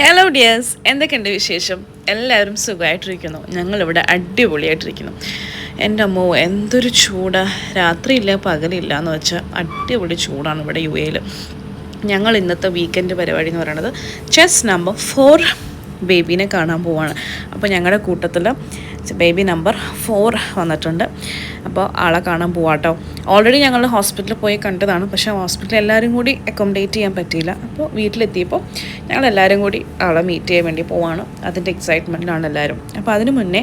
Hello dears, എന്തൊക്കെയുണ്ട് വിശേഷം? എല്ലാവരും സുഖമായിട്ടിരിക്കുന്നു. ഞങ്ങളിവിടെ അടിപൊളിയായിട്ടിരിക്കുന്നു. എൻ്റെ അമ്മോ, എന്തൊരു ചൂടാ! രാത്രിയില്ല പകലില്ല എന്ന് വെച്ചാൽ അടിപൊളി ചൂടാണ് ഇവിടെ UAE. ഞങ്ങൾ ഇന്നത്തെ വീക്കെൻഡ് പരിപാടി എന്ന് പറയുന്നത് ചെസ് നമ്പർ 4 ബേബീനെ കാണാൻ പോവാണ്. അപ്പോൾ ഞങ്ങളുടെ കൂട്ടത്തിൽ ബേബി നമ്പർ 4 വന്നിട്ടുണ്ട്. അപ്പോൾ ആളെ കാണാൻ പോവാട്ടോ. ഓൾറെഡി ഞങ്ങൾ ഹോസ്പിറ്റലിൽ പോയി കണ്ടതാണ്, പക്ഷേ ഹോസ്പിറ്റലിൽ എല്ലാവരും കൂടി അക്കോമഡേറ്റ് ചെയ്യാൻ പറ്റിയില്ല. അപ്പോൾ വീട്ടിലെത്തിയപ്പോൾ ഞങ്ങളെല്ലാവരും കൂടി ആളെ മീറ്റ് ചെയ്യാൻ വേണ്ടി പോവാണ്. അതിൻ്റെ എക്സൈറ്റ്മെൻറ്റിലാണ് എല്ലാവരും. അപ്പോൾ അതിന് മുന്നേ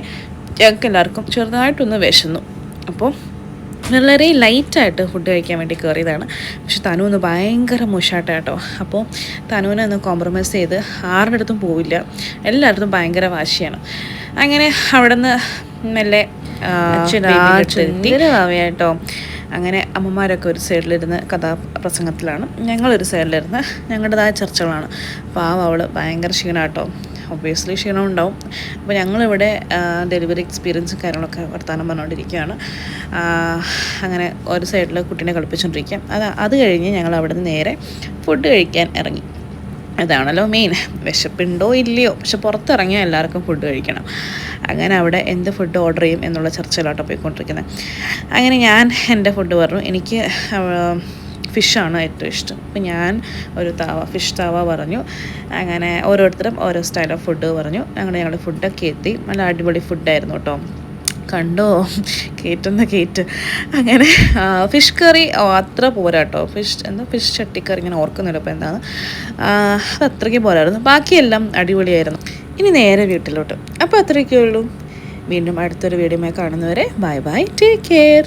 ഞങ്ങൾക്ക് എല്ലാവർക്കും ചെറുതായിട്ടൊന്ന് വിശന്നു. അപ്പോൾ വളരെ ലൈറ്റായിട്ട് ഫുഡ് കഴിക്കാൻ വേണ്ടി കയറിയതാണ്. പക്ഷെ തനു ഒന്ന് ഭയങ്കര മോശമായിട്ടോ. അപ്പോൾ തനുവിനെ ഒന്ന് കോംപ്രമൈസ് ചെയ്ത് ആരുടെ അടുത്തും പോവില്ല, എല്ലായിടത്തും ഭയങ്കര വാശിയാണ്. അങ്ങനെ അവിടെ നിന്ന് മെല്ലെ ഭാവയായിട്ടോ. അങ്ങനെ അമ്മമാരൊക്കെ ഒരു സൈഡിലിരുന്ന് കഥാപ്രസംഗത്തിലാണ്, ഞങ്ങളൊരു സൈഡിലിരുന്ന് ഞങ്ങളുടേതായ ചർച്ചകളാണ്. പാവം അവൾ ഭയങ്കര ക്ഷീണമാട്ടോ. ഒബ്വിയസ്ലി ക്ഷീണം ഉണ്ടാവും. അപ്പോൾ ഞങ്ങളിവിടെ ഡെലിവറി എക്സ്പീരിയൻസും കാര്യങ്ങളൊക്കെ വർത്തമാനം പറഞ്ഞുകൊണ്ടിരിക്കുകയാണ്. അങ്ങനെ ഒരു സൈഡിൽ കുട്ടീനെ കളിപ്പിച്ചുകൊണ്ടിരിക്കുക. അത് കഴിഞ്ഞ് ഞങ്ങൾ അവിടെ നിന്ന് നേരെ ഫുഡ് കഴിക്കാൻ ഇറങ്ങി. അതാണല്ലോ മെയിൻ. വിശപ്പുണ്ടോ ഇല്ലയോ, പക്ഷെ പുറത്തിറങ്ങിയാൽ എല്ലാവർക്കും ഫുഡ് കഴിക്കണം. അങ്ങനെ അവിടെ എന്ത് ഫുഡ് ഓർഡർ ചെയ്യും എന്നുള്ള ചർച്ചയിലോട്ടോ പോയിക്കൊണ്ടിരിക്കുന്നത്. അങ്ങനെ ഞാൻ എൻ്റെ ഫുഡ് പറഞ്ഞു. എനിക്ക് ഫിഷാണ് ഏറ്റവും ഇഷ്ടം. അപ്പോൾ ഞാൻ ഒരു ഫിഷ് താവ പറഞ്ഞു. അങ്ങനെ ഓരോരുത്തരും ഓരോ സ്റ്റൈൽ ഓഫ് ഫുഡ് പറഞ്ഞു. ഞങ്ങളുടെ ഫുഡൊക്കെ എത്തി. നല്ല അടിപൊളി ഫുഡായിരുന്നു കേട്ടോ. കണ്ടോ, കേറ്റ്. അങ്ങനെ ഫിഷ് കറി അത്ര പോരാ കേട്ടോ. ഫിഷ് ചട്ടിക്കറി ഇങ്ങനെ ഓർക്കുന്നില്ല അപ്പോൾ എന്താണ്, അത് അത്രയ്ക്ക് പോരായിരുന്നു. ബാക്കിയെല്ലാം അടിപൊളിയായിരുന്നു. ഇനി നേരെ വീട്ടിലോട്ട്. അപ്പോൾ അത്രയൊക്കെ ഉള്ളൂ. വീണ്ടും അടുത്തൊരു വീഡിയോമായി കാണുന്നവരെ ബൈ ബൈ, ടേക്ക് കെയർ.